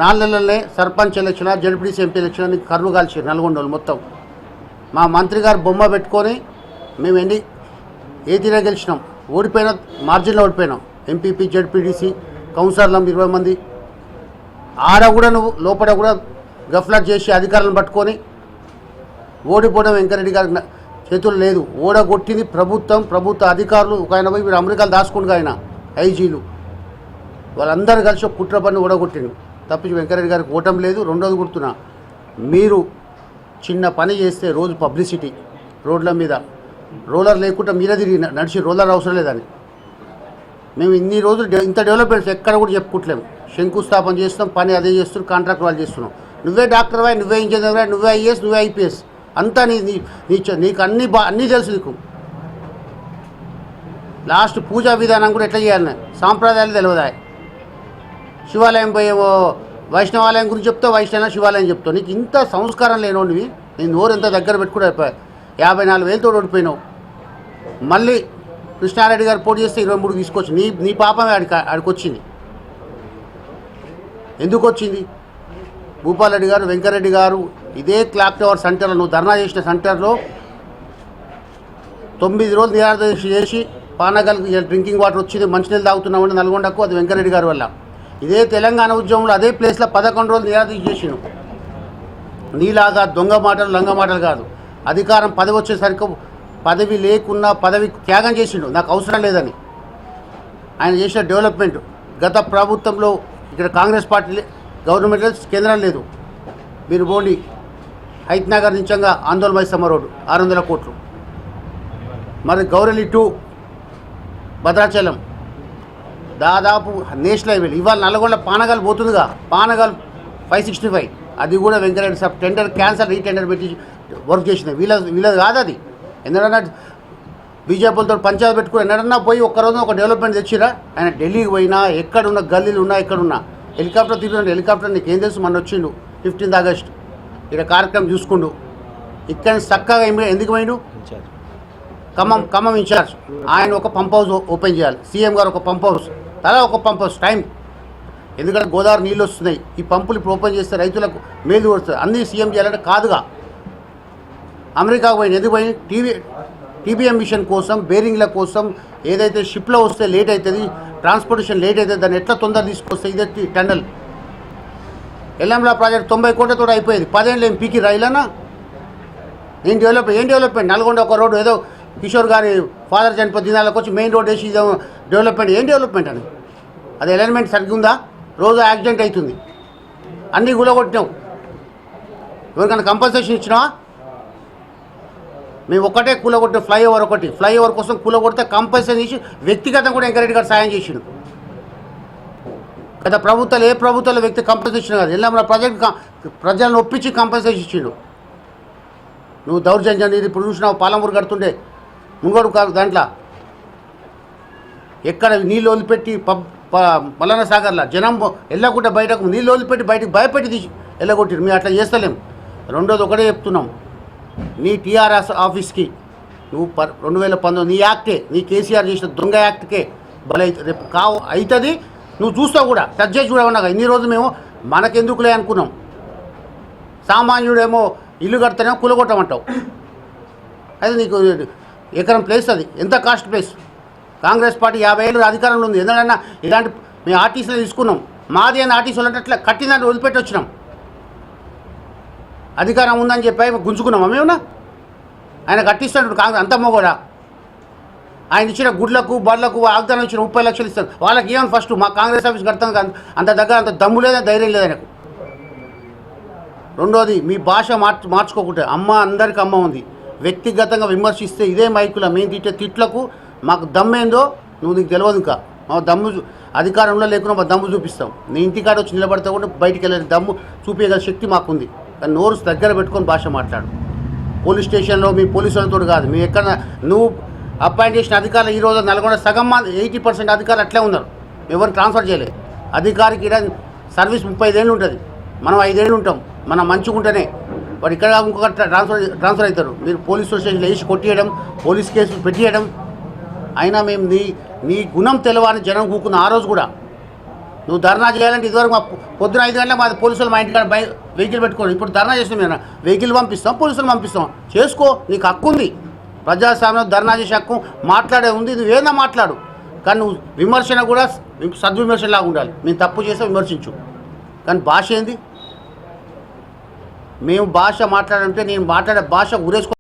4 నెలలనే sarpanch election ZPTC MP election అని కర్రు కాల్చారు నల్గొండలు మొత్తం. మా మంత్రి గారు బొమ్మ పెట్టుకొని మేము ఏ తీరా గెలిచినాం, ఓడిపోయినా మార్జిన్లో ఓడిపోయినాం. ఎంపీపీ జడ్పీటీసీ కౌన్సిలర్లం 20 మంది. ఆడ కూడా నువ్వు లోపల కూడా గఫ్లట్ చేసి అధికారులను పట్టుకొని ఓడిపోవడం వెంకరెడ్డి గారి చేతులు లేదు. ఓడగొట్టింది ప్రభుత్వ అధికారులు. ఒక ఆయన పోయి వీడు అమెరికాలు దాచుకుంటూ ఆయన ఐజీలు వాళ్ళందరూ కలిసి ఒక కుట్ర పని ఓడగొట్టిండు. తప్పించి వెంకరెడ్డి గారికి ఓటం లేదు. రెండోది గుర్తున్నా, మీరు చిన్న పని చేస్తే రోజు పబ్లిసిటీ రోడ్ల మీద రోలర్ లేకుండా మీరే తిరిగి నడిచి రోలర్ అవసరం లేదని. మేము ఇన్ని రోజులు ఇంత డెవలప్మెంట్స్ ఎక్కడ కూడా చెప్పుకోవట్లేము. శంకుస్థాపన చేస్తున్నాం, పని అదే చేస్తున్నాం, కాంట్రాక్ట్ వాళ్ళు చేస్తున్నాం. నువ్వే డాక్టర్ వాయి, నువ్వే ఇంజనీర్ వాయి, నువ్వే ఐఏఎస్, నువ్వే ఐపీఎస్, అంతా నీకు అన్నీ తెలుసు. నీకు లాస్ట్ పూజా విధానం కూడా ఎట్లా చేయాలని సాంప్రదాయాలు తెలియదా. శివాలయం పోయేవో వైష్ణవాలయం గురించి చెప్తావు, వైష్ణవ శివాలయం చెప్తావు. నీకు ఇంత సంస్కారం లేనోడివి. నేను నోరు ఎంత దగ్గర పెట్టుకుని 54,000తో ఓడిపోయినావు. మళ్ళీ కృష్ణారెడ్డి గారు పోటీ చేస్తే 23 తీసుకొచ్చి నీ పాపమే ఆడికి వచ్చింది. ఎందుకు వచ్చింది? భూపాలరెడ్డి గారు, వెంకరెడ్డి గారు ఇదే క్లాక్ టవర్ సెంటర్లో నువ్వు ధర్నా చేసిన సెంటర్లో 9 రోజులు నిరాదీక్ష చేసి పానగల్కి డ్రింకింగ్ వాటర్ వచ్చింది, మంచినీళ్ళు తాగుతున్నామంటే నల్గొండకు. అది వెంకరెడ్డి గారి వల్ల. ఇదే తెలంగాణ ఉద్యమంలో అదే ప్లేస్లో 11 రోజులు నిరాదీక్ష చేసినావు. నీలాగా దొంగ మాటలు లంగ మాటలు కాదు. అధికారం పదవి వచ్చేసరికి పదవి లేకున్నా పదవి త్యాగం చేసిండు, నాకు అవసరం లేదని. ఆయన చేసిన డెవలప్మెంట్ గత ప్రభుత్వంలో ఇక్కడ కాంగ్రెస్ పార్టీ గవర్నమెంట్ కేంద్రం లేదు. మీరు పోండి హైత్నగర్ నుంచంగా ఆందోళన మైసమ్మ రోడ్డు 600 కోట్లు. మరి గౌరెల్లి టు భద్రాచలం దాదాపు నేషనల్ హైవే. ఇవాళ నల్గొండ పానగల్ పోతుందిగా, పానగల్ 565 అది కూడా Venkat Reddy sir tender cancel re-tender పెట్టి వర్క్ చేసింది. వీళ్ళది కాదు అది. ఎందుకన్నా బీజేపీలతో పంచాయతీ పెట్టుకుని ఎన్నడన్నా పోయి ఒక్కరోజు ఒక డెవలప్మెంట్ తెచ్చిరా. ఆయన ఢిల్లీకి పోయినా, ఎక్కడున్న గల్లీలు ఉన్నా, ఎక్కడున్నా హెలికాప్టర్ తిరుగుతుంటే హెలికాప్టర్ నీకు ఏం తెలుసు? మన వచ్చిండు 15 ఆగస్టు ఇక్కడ కార్యక్రమం చూసుకుండు. ఇక్కడ చక్కగా ఎందుకు పోయిండు? ఖమ్మం ఇన్ఛార్జ్ ఆయన ఒక పంప్ హౌస్ ఓపెన్ చేయాలి. సీఎం గారు ఒక పంప్ హౌస్, తలా ఒక పంప్ హౌస్ టైం. ఎందుకంటే గోదావరి నీళ్ళు వస్తున్నాయి. ఈ పంపులు ఇప్పుడు ఓపెన్ చేస్తే రైతులకు మేలు వస్తుంది. అన్నీ సీఎం చేయాలంటే కాదుగా. అమెరికాకు పోయింది. ఎందుకు పోయింది? టీబీఎం మిషన్ కోసం, బేరింగ్ల కోసం. ఏదైతే షిప్లో వస్తే లేట్ అవుతుంది, ట్రాన్స్పోర్టేషన్ లేట్ అవుతుంది, దాన్ని ఎట్లా తొందర తీసుకొస్తే ఇదే టన్నల్. ఎల్లంలా ప్రాజెక్ట్ 90 కోట్లతో అయిపోయేది. 10 ఏళ్ళు ఏం పీకి రైలనా? ఏం డెవలప్మెంట్? నల్గొండ ఒక రోడ్డు ఏదో కిషోర్ గారి ఫాదర్ చనిపోయి దినాలకు వచ్చి మెయిన్ రోడ్ వేసి డెవలప్మెంట్. ఏం డెవలప్మెంట్ అని? అది అలైన్మెంట్ సరిగ్గా ఉందా? రోజు యాక్సిడెంట్ అవుతుంది. అన్నీ గులగొట్టినావు. ఎవరికైనా కంపల్సేషన్ ఇచ్చినావా? మేము ఒకటే కూలగొట్టిన ఫ్లైఓవర్ కోసం కూలగొడితే కంపల్సరీ ఇచ్చి వ్యక్తిగతంగా కూడా వెంకరెడ్డి గారు సాయం చేసిండు. గత ప్రభుత్వాలు ఏ ప్రభుత్వాల వ్యక్తి కంపల్సేషన్ కాదు. ఎల్లా ప్రజలను ఒప్పించి కంపల్సేషన్ ఇచ్చిండు. నువ్వు దౌర్జన్యం ఇది ఇప్పుడు చూసినావు. పాలమూరు కడుతుండే ముంగోడు దాంట్లో ఎక్కడ నీళ్ళు వదిలిపెట్టి మల్లన్న సాగర్లో జనం వెళ్ళకుండా బయటకు నీళ్ళు వదిలిపెట్టి బయటకు భయపెట్టి తీసి వెళ్ళగొట్టిరు. మేము అట్లా చేస్తలేము. రెండోది ఒకటే చెప్తున్నాం, నీ టీఆర్ఎస్ ఆఫీస్కి నువ్వు 2019 నీ యాక్టే, నీ కేసీఆర్ చేసిన దొంగ యాక్ట్కే బలై రేపు అవుతుంది. నువ్వు చూస్తావు కూడా, టచ్ చేసి చూడమన్నాగా. ఇన్ని రోజులు మేము మనకెందుకులే అనుకున్నాం. సామాన్యుడేమో ఇల్లు కడితేనేమో కూలగొట్టమంటావు. అది నీకు ఎకరం ప్లేస్, అది ఎంత కాస్ట్ ప్లేస్. కాంగ్రెస్ పార్టీ 50 ఏళ్ళు అధికారంలో ఉంది. ఎందుకన్నా ఇలాంటి మేము ఆర్టీసీలో తీసుకున్నాం. మాది అని ఆర్టీసీలు అంటే అట్లా కట్టిందని వదిలిపెట్టి వచ్చినాం. అధికారం ఉందని చెప్పి గుంజుకున్నామా మేమున్నా? ఆయన కట్టిస్తాడు కాంగ్రెస్ అంతమ్మో కూడా. ఆయన ఇచ్చిన గుడ్లకు బర్లకు వాగ్దానం ఇచ్చిన 30 లక్షలు ఇస్తారు. వాళ్ళకి ఏమని ఫస్ట్ మా కాంగ్రెస్ ఆఫీస్ కడతాం కానీ అంత దగ్గర అంత దమ్ము లేదా, ధైర్యం లేదు ఆయనకు. రెండోది, మీ భాష మార్చుకోకుంటే అమ్మ అందరికి అమ్మ ఉంది. వ్యక్తిగతంగా విమర్శిస్తే ఇదే మైకుల మేము తిట్టే తిట్లకు మాకు దమ్మేందో నీకు తెలియదు. ఇంకా మా దమ్ము అధికారంలో లేకుండా మా దమ్ము చూపిస్తాం. నీ ఇంటికాడ వచ్చి నిలబడితే కూడా బయటికి వెళ్ళని దమ్ము చూపించగల శక్తి మాకుంది. కానీ నోరు దగ్గర పెట్టుకొని భాష మాట్లాడు. పోలీస్ స్టేషన్లో మీ పోలీసు వాళ్ళతో కాదు, మీ ఎక్కడ నువ్వు అపాయింట్ చేసిన అధికారులు ఈరోజు నల్గొండ సగం 80% అధికారులు అట్లే ఉన్నారు. ఎవరిని ట్రాన్స్ఫర్ చేయలేదు. అధికారికి సర్వీస్ 35 ఏళ్ళు ఉంటుంది, మనం 5 ఏళ్ళు ఉంటాం. మనం మంచిగా ఉంటేనే వాడు ఇక్కడ ఇంకొక ట్రాన్స్ఫర్ అవుతారు. మీరు పోలీస్ స్టేషన్లో వేసి కొట్టియడం, పోలీస్ కేసులు పెట్టియడం. అయినా మేము నీ గుణం తెలవని జనం కూకున్న ఆ రోజు కూడా నువ్వు ధర్నా చేయాలంటే ఇదివరకు మా పొద్దున 5 గంటలకు మా పోలీసులు మా ఇంటికాడ వెహికల్ పెట్టుకోండి. ఇప్పుడు ధర్నా చేస్తాం మేము, వెహికల్ పంపిస్తాం, పోలీసులు పంపిస్తాం. చేసుకో, నీకు హక్కు ఉంది. ప్రజాస్వామ్యం ధర్నా చేసే హక్కు, మాట్లాడే ఉంది. నువ్వేనా మాట్లాడు, కానీ నువ్వు విమర్శన కూడా సద్విమర్శనలాగా ఉండాలి. మేము తప్పు చేస్తే విమర్శించు, కానీ భాష ఏంది? మేము భాష మాట్లాడంటే నేను మాట్లాడే భాష ఊరేసుకో.